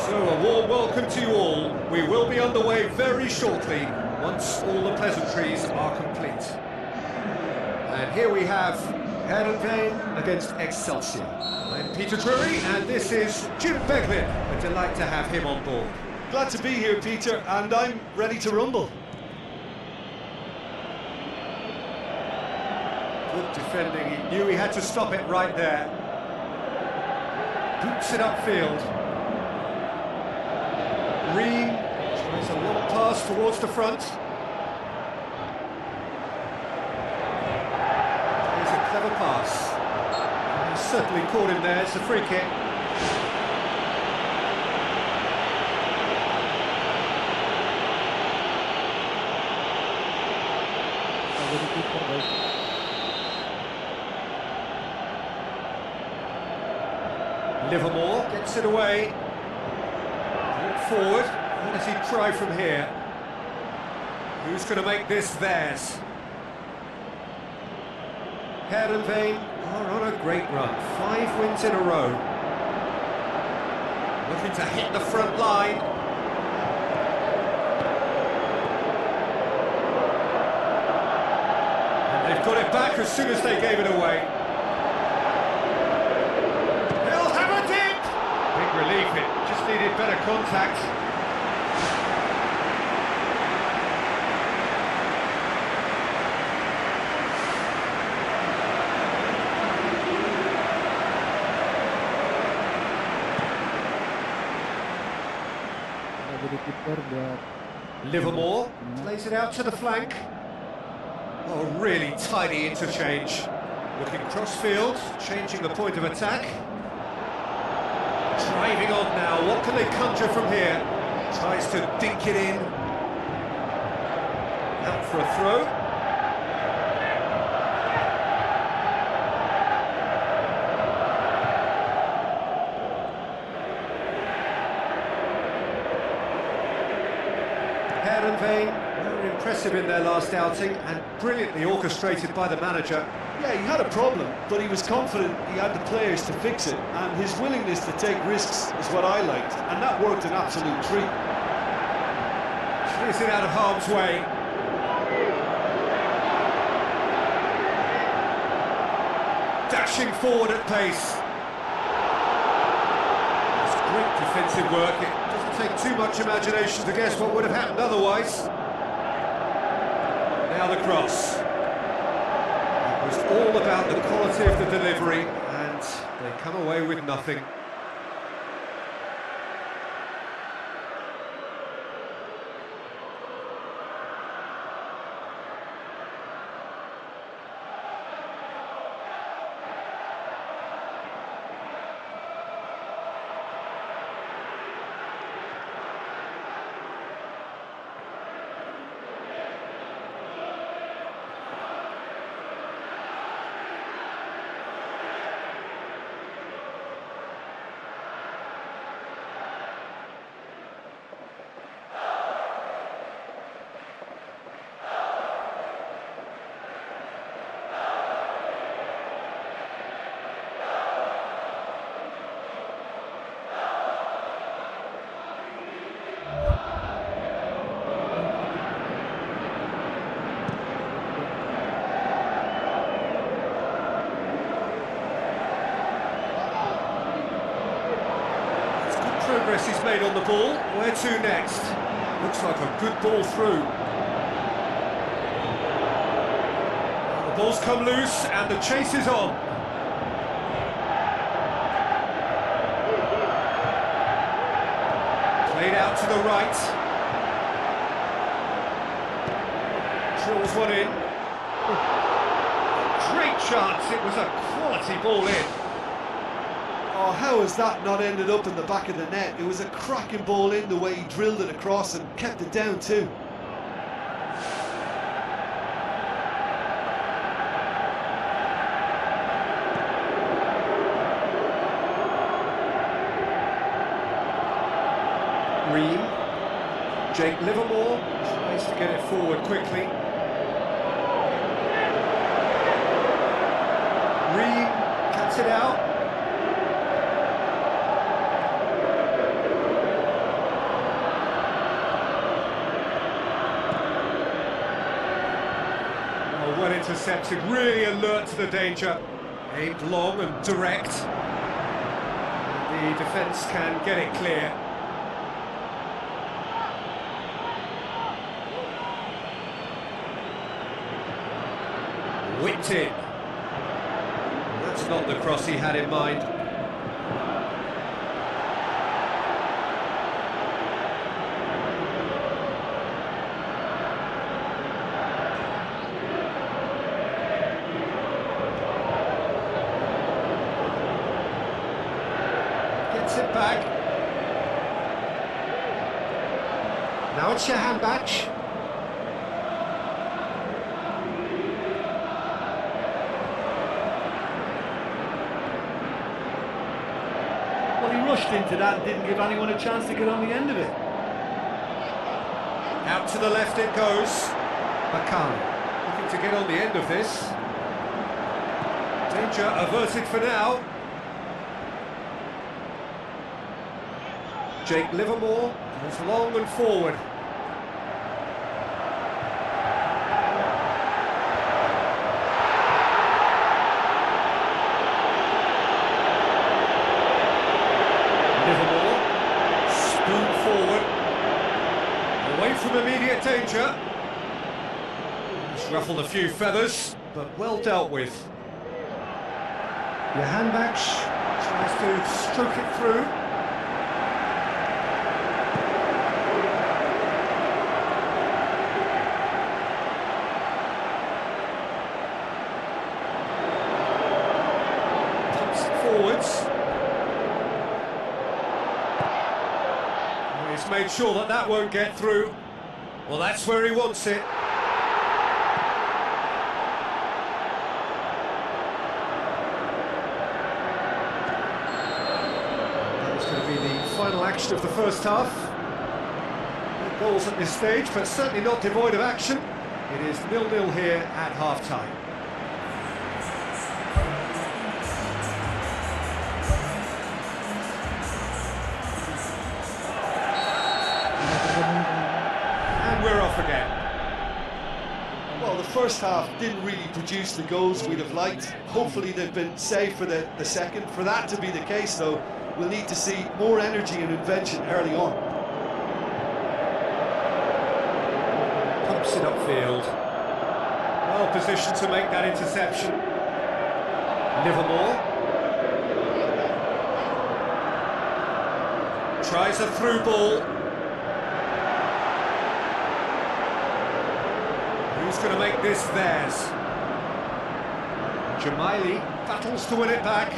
So a warm welcome to you all. We will be underway very shortly, once all the pleasantries are complete. And here we have Heerenveen against Excelsior. I'm Peter Drury, and this is Jim Beglin. A delight to have him on board. Glad to be here, Peter, and I'm ready to rumble. Good defending, he knew he had to stop it right there. Boots it upfield. Ream tries a long pass towards the front. Here's a clever pass. He's certainly caught him there, it's a free kick. Livermore gets it away. Brought forward. What does he try from here? Who's going to make this theirs? Heerenveen are on a great run. 5 wins in a row. Looking to hit the front line. And they've got it back as soon as they gave it away. Relief, it just needed better contact. Livermore plays it out to the flank. Oh, really tidy interchange. Looking cross-field, changing the point of attack. Driving on now, what can they conjure from here? Tries to dink it in. Out for a throw. Heerenveen were impressive in their last outing and brilliantly orchestrated by the manager. Yeah, he had a problem, but he was confident he had the players to fix it, and his willingness to take risks is what I liked, and that worked an absolute treat. Clears it out of harm's way. Dashing forward at pace. It's great defensive work. It doesn't take too much imagination to guess what would have happened otherwise. Now the cross. It was all about the quality of the delivery, and they come away with nothing. Progress he's made on the ball. Where to next? Looks like a good ball through. The ball's come loose and the chase is on. Played out to the right. Drills one in. Great chance. It was a quality ball in. Oh, how has that not ended up in the back of the net? It was a cracking ball in, the way he drilled it across and kept it down too. Ream. Jake Livermore tries to get it forward quickly. Ream cuts it out. intercepted, really alert to the danger. Aimed long and direct. The defence can get it clear. Whipped in. That's not the cross he had in mind. Gets it back. Now it's Jahanbakhsh. Well, he rushed into that and didn't give anyone a chance to get on the end of it. Out to the left it goes. Bakan looking to get on the end of this. Danger averted for now. Jake Livermore goes long and forward. Livermore, spoon forward, away from immediate danger. He's ruffled a few feathers, but well dealt with. Jahanbakhsh tries to stroke it through. Pumps it forwards. He's made sure that that won't get through. Well, that's where he wants it. That was going to be the final action of the first half. No goals at this stage, but certainly not devoid of action. It is 0-0 here at half-time. And we're off again. Well, the first half didn't really produce the goals we'd have liked. Hopefully they've been saved for the second. For that to be the case, though, we'll need to see more energy and invention early on. Pumps it upfield. Well positioned to make that interception. Livermore. Tries a through ball. Who's going to make this theirs? Jamaili battles to win it back.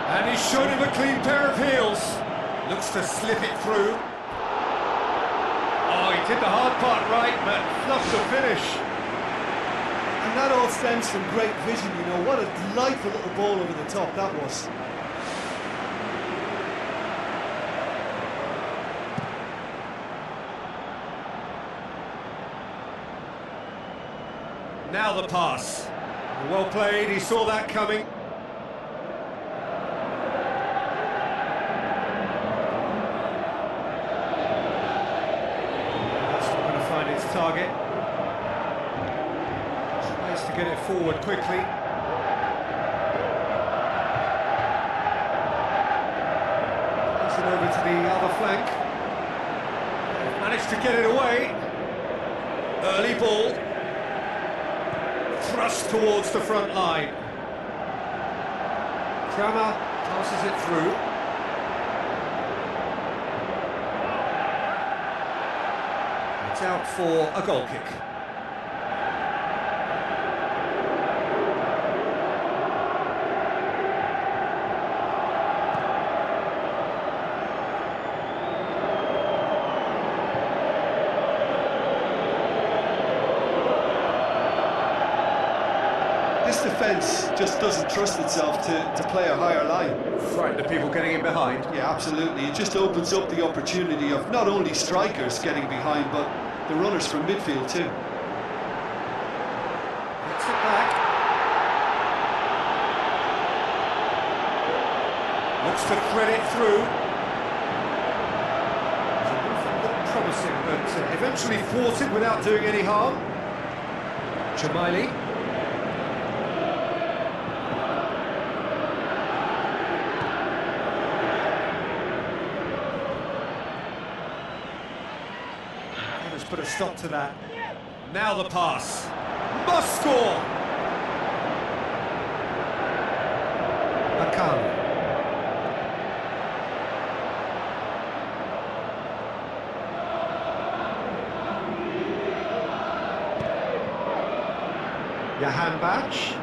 And he's shown him a clean pair of heels. Looks to slip it through. Oh, he did the hard part right, but fluffed the finish. And that all stems from great vision, you know. What a delightful little ball over the top that was. Now the pass. Well played, he saw that coming. That's not going to find its target. Tries to get it forward quickly. Pass it over to the other flank. Managed to get it away. Early ball. Thrust towards the front line. Kramer passes it through. It's out for a goal kick. This defence just doesn't trust itself to play a higher line. Frightened of people getting in behind. Yeah, absolutely. It just opens up the opportunity of not only strikers getting behind, but the runners from midfield too. Gets it back. Looks to thread it through. Nothing looked promising, but eventually thwarted without doing any harm. Jamaili. Let's put a stop to that. Now the pass. Must score! Akan. Jahanbakhsh.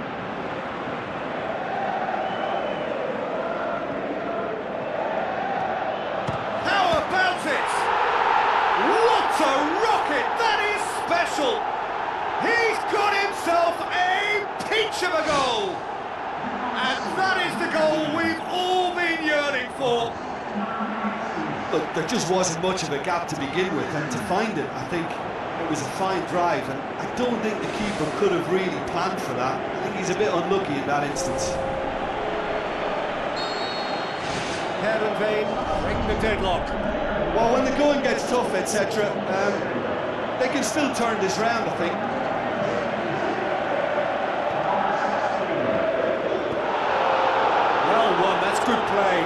How about it? What a rocket! That is special! He's got himself a peach of a goal! And that is the goal we've all been yearning for. Look, there just wasn't much of a gap to begin with, and to find it, I think it was a fine drive, and I don't think the keeper could have really planned for that. I think he's a bit unlucky in that instance. Heerenveen break the deadlock. Well, when the going gets tough, etc., they can still turn this round, I think. Well won, that's good play.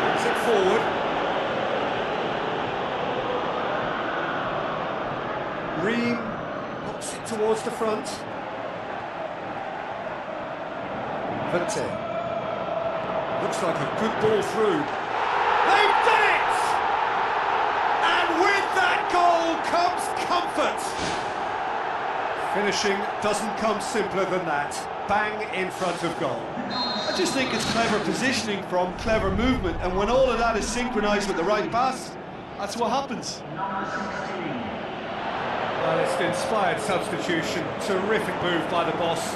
Brings it forward. Ream knocks it towards the front. Vente. Looks like a good ball through. They've done it! And with that goal comes comfort. Finishing doesn't come simpler than that. Bang in front of goal. I just think it's clever positioning from clever movement, and when all of that is synchronised with the right pass, that's what happens. Well, it's an inspired substitution. Terrific move by the boss.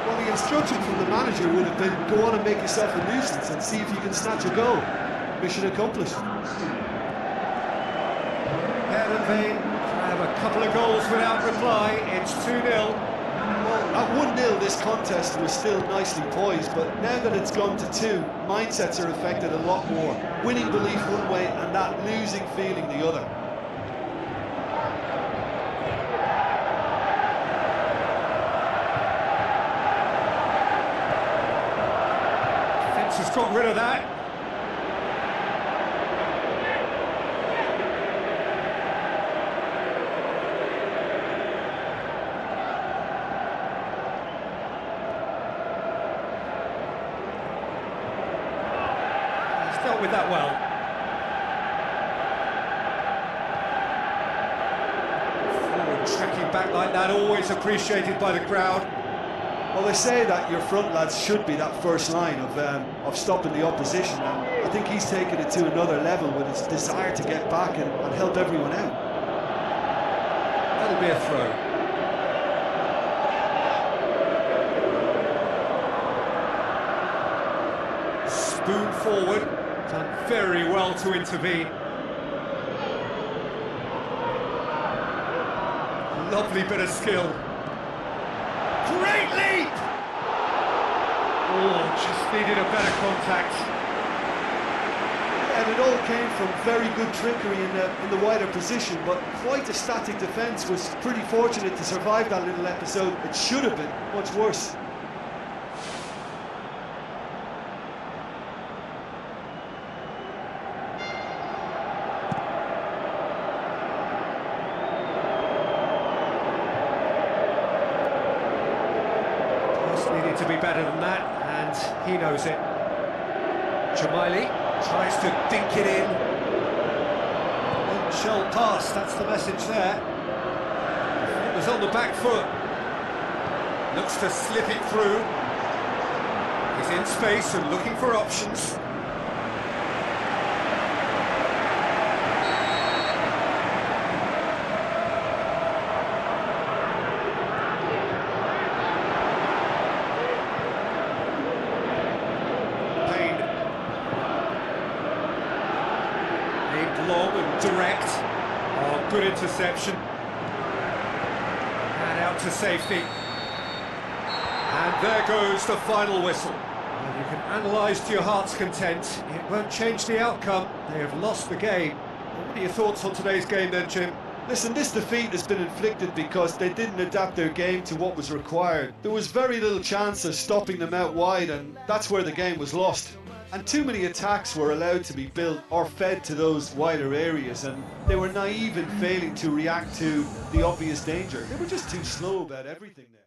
Well, the instruction from the manager would have been, go on and make yourself a nuisance and see if you can snatch a goal. Mission accomplished. Heerenveen have a couple of goals without reply. It's 2-0. Well, at 1-0 this contest was still nicely poised, but now that it's gone to 2, mindsets are affected a lot more. Winning belief one way and that losing feeling the other. Has got rid of that. He's dealt with that well. Forward tracking back like that, always appreciated by the crowd. Well, they say that your front lads should be that first line of stopping the opposition, and I think he's taken it to another level with his desire to get back and help everyone out. That'll be a throw. Spoon forward, done very well to intervene. Lovely bit of skill. Great leap! Oh, just needed a better contact. And it all came from very good trickery in the wider position, but quite a static defence. Was pretty fortunate to survive that little episode. It should have been much worse. Needed to be better than that, and he knows it. Jamaili tries to dink it in. Shell pass, that's the message there. It was on the back foot. Looks to slip it through. He's in space and looking for options. Long and direct. Oh, good interception. And out to safety. And there goes the final whistle. Well, you can analyse to your heart's content. It won't change the outcome. They have lost the game. What are your thoughts on today's game then, Jim? Listen, this defeat has been inflicted because they didn't adapt their game to what was required. There was very little chance of stopping them out wide, and that's where the game was lost. And too many attacks were allowed to be built or fed to those wider areas, and they were naive in failing to react to the obvious danger. They were just too slow about everything there.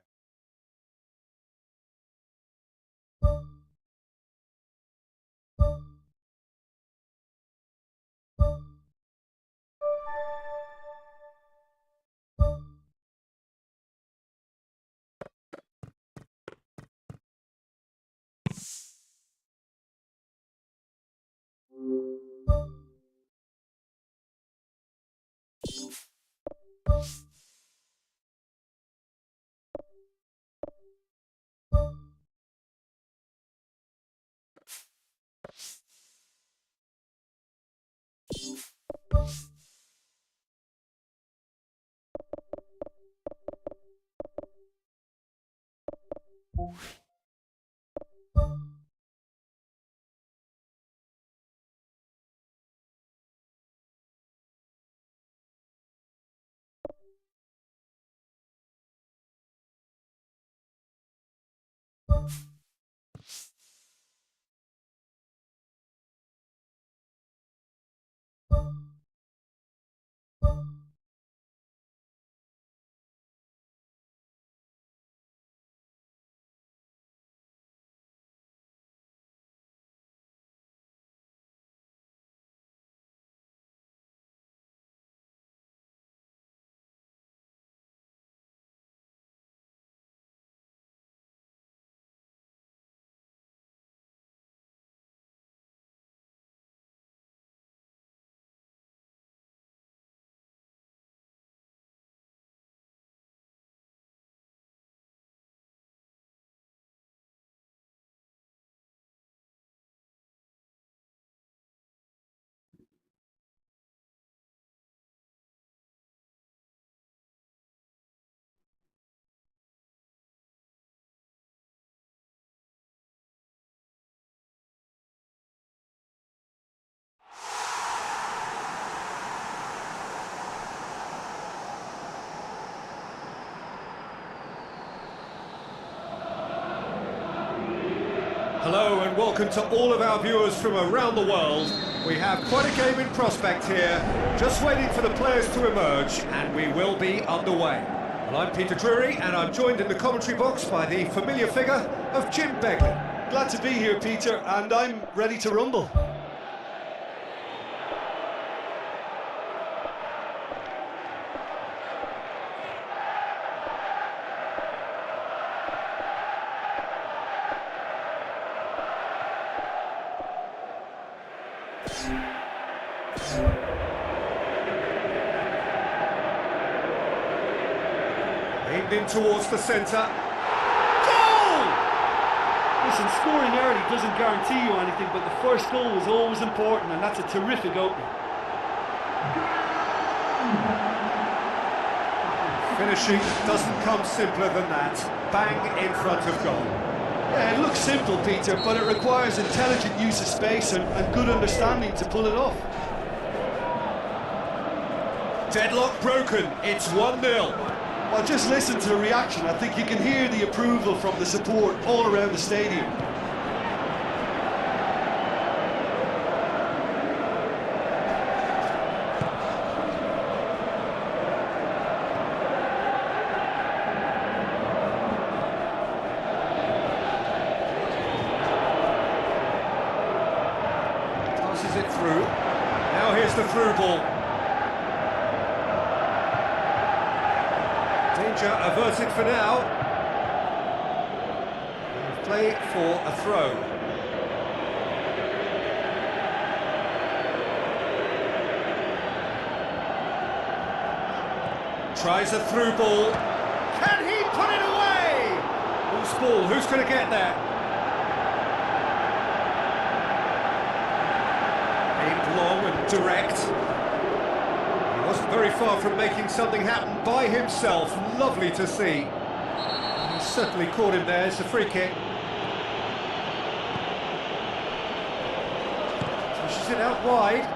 Hello and welcome to all of our viewers from around the world. We have quite a game in prospect here, just waiting for the players to emerge, and we will be underway. Well, I'm Peter Drury, and I'm joined in the commentary box by the familiar figure of Jim Begley. Glad to be here, Peter, and I'm ready to rumble. Aimed in towards the centre. Goal! Listen, scoring early doesn't guarantee you anything, but the first goal is always important, and that's a terrific opening. Finishing doesn't come simpler than that. Bang in front of goal. Yeah, it looks simple, Peter, but it requires intelligent use of space and good understanding to pull it off. Deadlock broken, it's 1-0. Well, just listen to the reaction. I think you can hear the approval from the support all around the stadium. Passes it through. Now here's the through ball. Danger averted for now. And play for a throw. Tries a through ball. Can he put it away? Loose ball, who's going to get there? Aimed long and direct. Wasn't very far from making something happen by himself. Lovely to see. He certainly caught him there. It's a free kick. Pushes it out wide.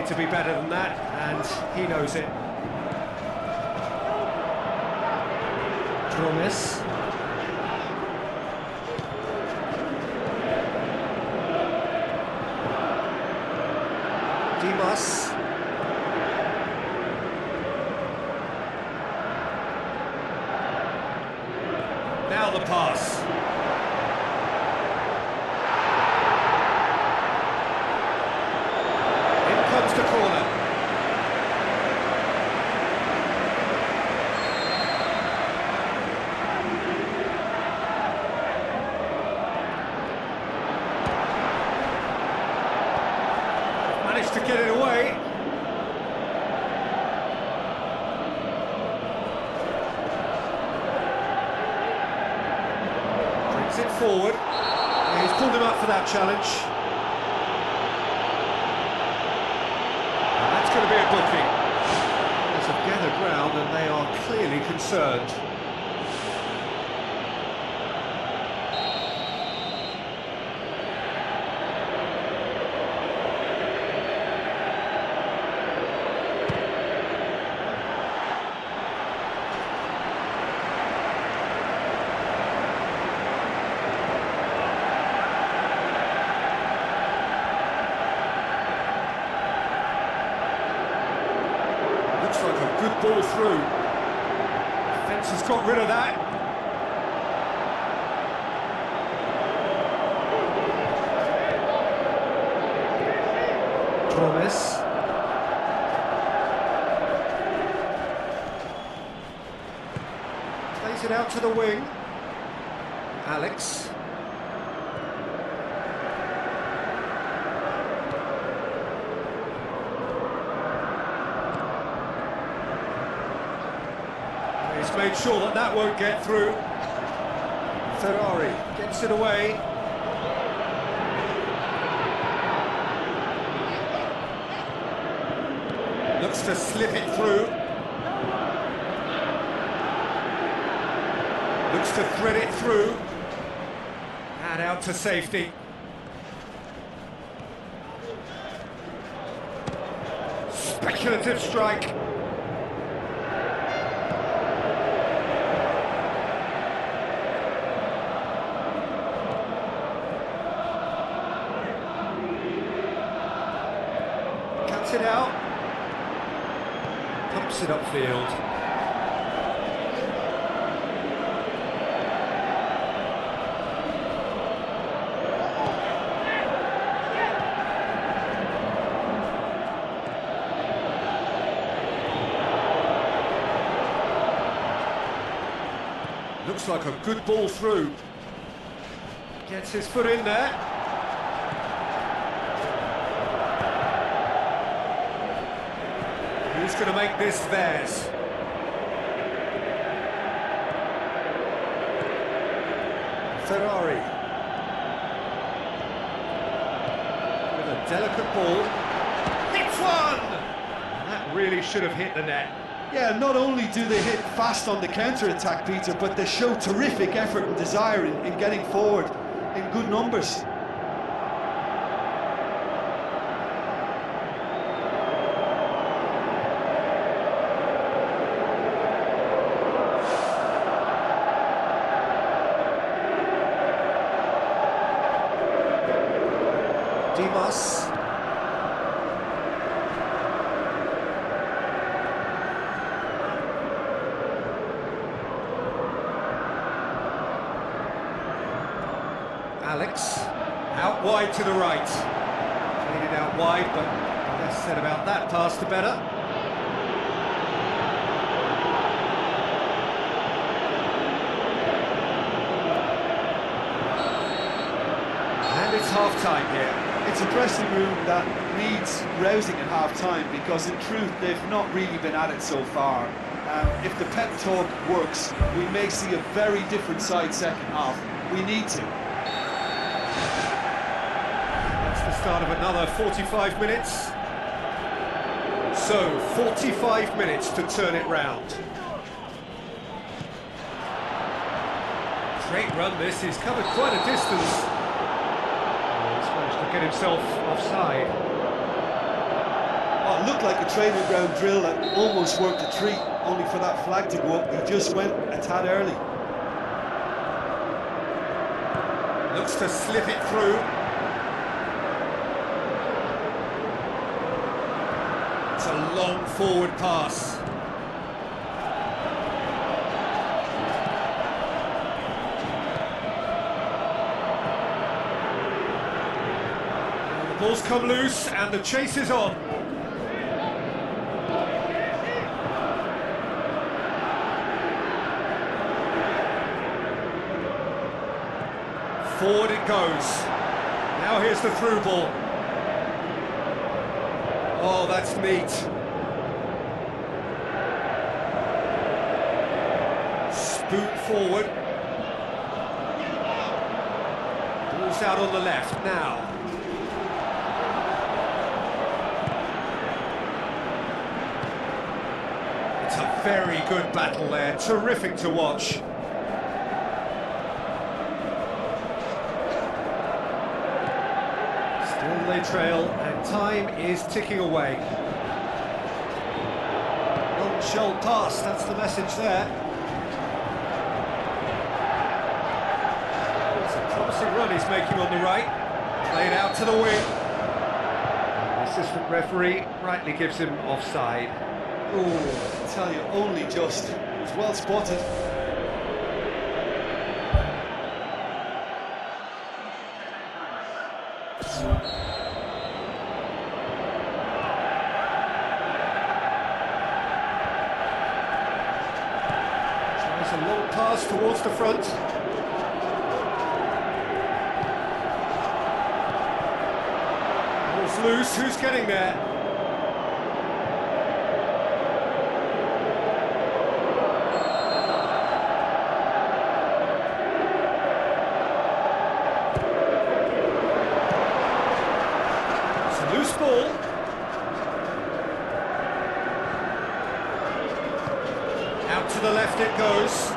need to be better than that, and he knows it. Promise. Dimas. Now the pass. In comes the corner. Managed to get it away. Brings it forward. Yeah, he's pulled him up for that challenge. And that's going to be a booking. There's a gathered ground and they are clearly concerned. Like a good ball through. Defence has got rid of that. Promise. Plays it out to the wing. Alex. He's made sure that that won't get through. Ferrari gets it away. Looks to slip it through. Looks to thread it through. And out to safety. Speculative strike. It out, pumps it upfield. Looks like a good ball through. Gets his foot in there. Who's going to make this theirs? Ferrari. With a delicate ball. Hits one! That really should have hit the net. Yeah, not only do they hit fast on the counter-attack, Peter, but they show terrific effort and desire in getting forward in good numbers. Dimas. Alex, out wide to the right. Played it out wide, but less said about that pass, the better. And it's half-time here. It's a dressing room that needs rousing at half-time because, in truth, they've not really been at it so far. If the pep talk works, we may see a very different side second half. We need to. That's the start of another 45 minutes. So, 45 minutes to turn it round. Great run this, he's covered quite a distance. He's managed to get himself offside. Oh, it looked like a training ground drill that almost worked a treat, only for that flag to go up. He just went a tad early. Looks to slip it through. It's a long forward pass. The ball's come loose and the chase is on. Forward it goes. Now here's the through ball. Oh, that's neat. Spoon forward. Ball's out on the left now. It's a very good battle there. Terrific to watch. Still they trail, and time is ticking away. Long shell pass, that's the message there. It's a promising run he's making on the right. Played out to the wing. The assistant referee rightly gives him offside. Oh, I tell you, only just. It was well spotted. Tries a long pass towards the front. Ball's loose, who's getting there? Loose ball. Out to the left it goes.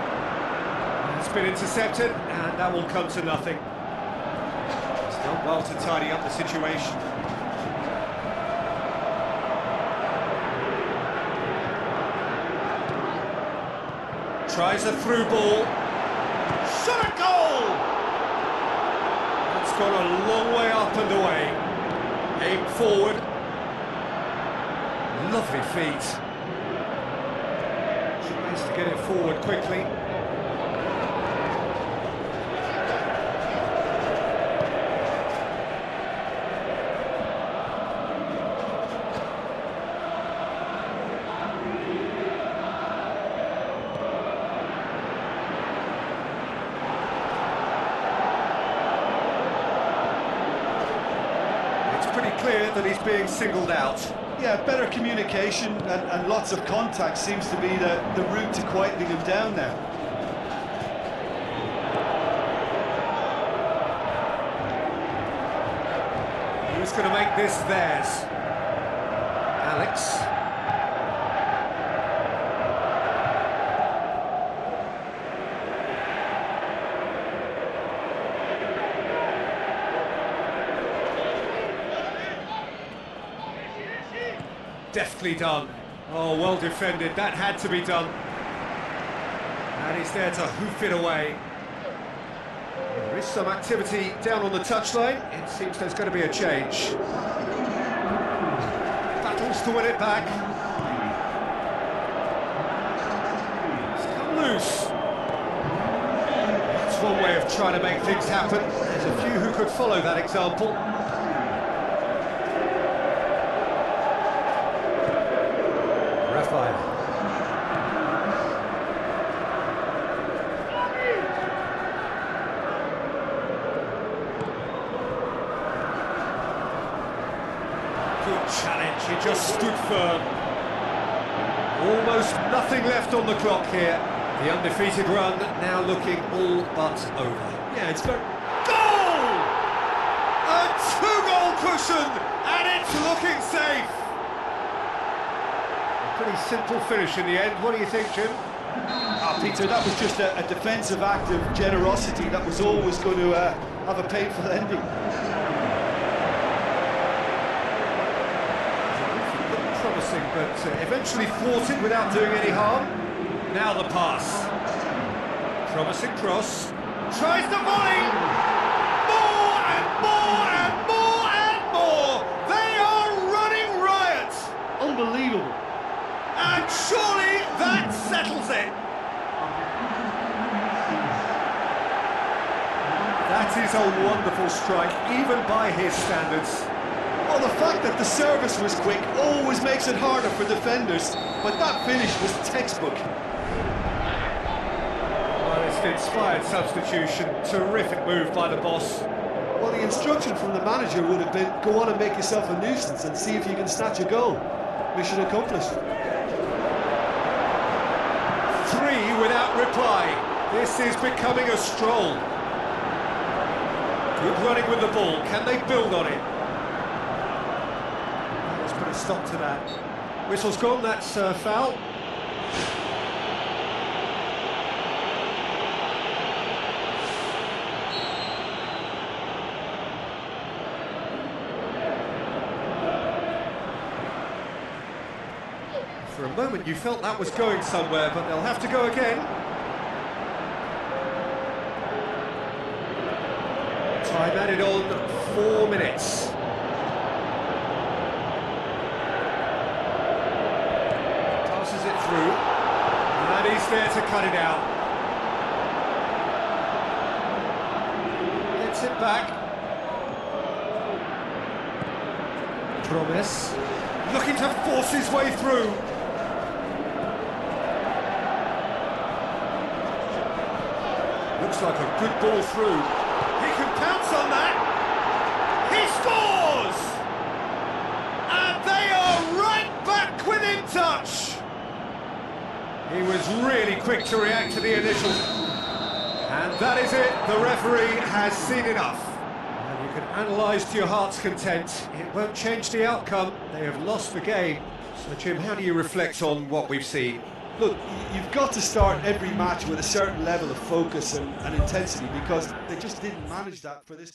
It's been intercepted, and that will come to nothing. It's done well to tidy up the situation. Tries a through ball. Shot a goal! It's gone a long way up and away. Aim forward. Lovely feet. Tries to get it forward quickly. Pretty clear that he's being singled out. Yeah, better communication and lots of contact seems to be the route to quietening him down now. Who's going to make this theirs? Alex. Deftly done. Oh, well defended. That had to be done. And he's there to hoof it away. There is some activity down on the touchline. It seems there's going to be a change. Battles to win it back. It's come loose. That's one way of trying to make things happen. There's a few who could follow that example. Raphael. Good challenge, he just stood firm. Almost nothing left on the clock here. The undefeated run now looking all but over. Yeah, it's got... Goal! A two-goal cushion, and it's looking safe. Pretty simple finish in the end. What do you think, Jim? Peter, that was just a defensive act of generosity that was always going to have a painful ending. but eventually thwarted without doing any harm. Now the pass. Promising cross. Tries the volley! More and more and more and more! They are running riot! Unbelievable. And surely that settles it! That is a wonderful strike, even by his standards. Well, the fact that the service was quick always makes it harder for defenders, but that finish was textbook. Well, it's an inspired substitution. Terrific move by the boss. Well, the instruction from the manager would have been, go on and make yourself a nuisance and see if you can snatch a goal. Mission accomplished. 3 without reply. This is becoming a stroll. Good running with the ball. Can they build on it? Let's put a stop to that. Whistle's gone, that's foul. For a moment you felt that was going somewhere, but they'll have to go again. Time added on 4 minutes. Passes it through, and he's there to cut it out. Gets it back. Promise. Looking to force his way through. Looks like a good ball through. He can pounce on that. He scores! And they are right back within touch. He was really quick to react to the initial. And that is it. The referee has seen enough. And you can analyse to your heart's content. It won't change the outcome. They have lost the game. So, Jim, how do you reflect on what we've seen? Look, you've got to start every match with a certain level of focus and intensity, because they just didn't manage that for this.